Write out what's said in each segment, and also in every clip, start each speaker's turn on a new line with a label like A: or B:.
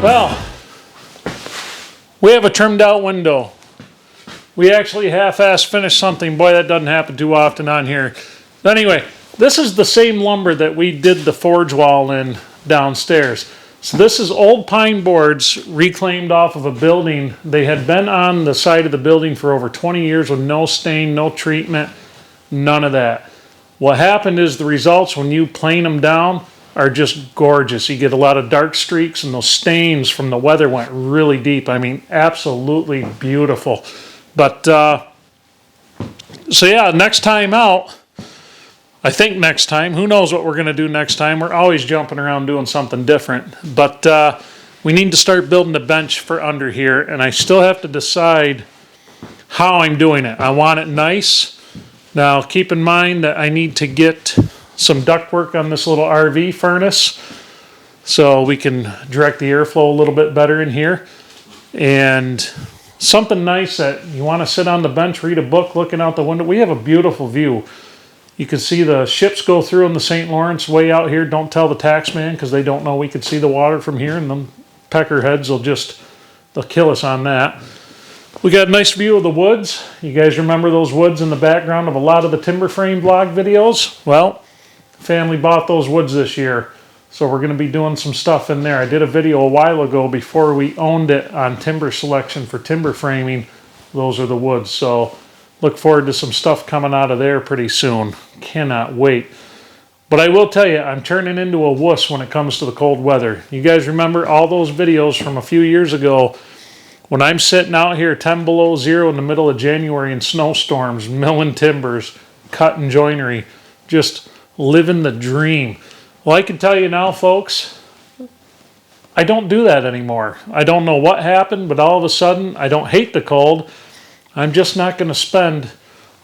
A: Well, we have a trimmed out window. We actually half-assed finished something. Boy, that doesn't happen too often on here. Anyway, this is the same lumber that we did the forge wall in downstairs. So this is old pine boards reclaimed off of a building. They had been on the side of the building for over 20 years with no stain, no treatment, none of that. What happened is the results when you plane them down are just gorgeous. You get a lot of dark streaks, and those stains from the weather went really deep. I mean, absolutely beautiful. But, so yeah, next time out, I think next time, who knows what we're going to do next time. We're always jumping around doing something different. But we need to start building a bench for under here, and I still have to decide how I'm doing it. I want it nice. Now, keep in mind that I need to get some ductwork on this little RV furnace so we can direct the airflow a little bit better in here. And something nice that you want to sit on the bench, read a book, looking out the window. We have a beautiful view. You can see the ships go through in the St. Lawrence way out here. Don't tell the tax man because they don't know we can see the water from here, and them peckerheads they'll kill us on that. We got a nice view of the woods. You guys remember those woods in the background of a lot of the timber frame vlog videos? Well, family bought those woods this year, so we're going to be doing some stuff in there. I did a video a while ago before we owned it on timber selection for timber framing. Those are the woods, so look forward to some stuff coming out of there pretty soon. Cannot wait. But I will tell you, I'm turning into a wuss when it comes to the cold weather. You guys remember all those videos from a few years ago when I'm sitting out here 10 below zero in the middle of January in snowstorms, milling timbers, cutting joinery, just living the dream. Well, I can tell you now, folks, I don't do that anymore. I don't know what happened, but all of a sudden, I don't hate the cold. I'm just not going to spend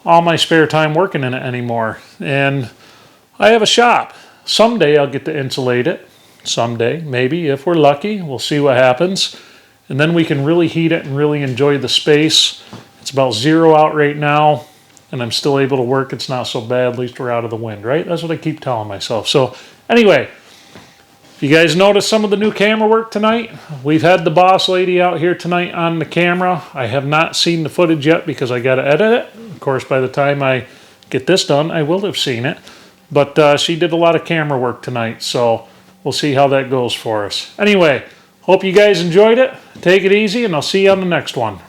A: all my spare time working in it anymore. And I have a shop. Someday I'll get to insulate it. Someday, maybe, if we're lucky. We'll see what happens. And then we can really heat it and really enjoy the space. It's about zero out right now, and I'm still able to work. It's not so bad. At least we're out of the wind, right? That's what I keep telling myself. So anyway, if you guys noticed some of the new camera work tonight, we've had the boss lady out here tonight on the camera. I have not seen the footage yet because I got to edit it. Of course, by the time I get this done, I will have seen it. But she did a lot of camera work tonight, so we'll see how that goes for us. Anyway, hope you guys enjoyed it. Take it easy, and I'll see you on the next one.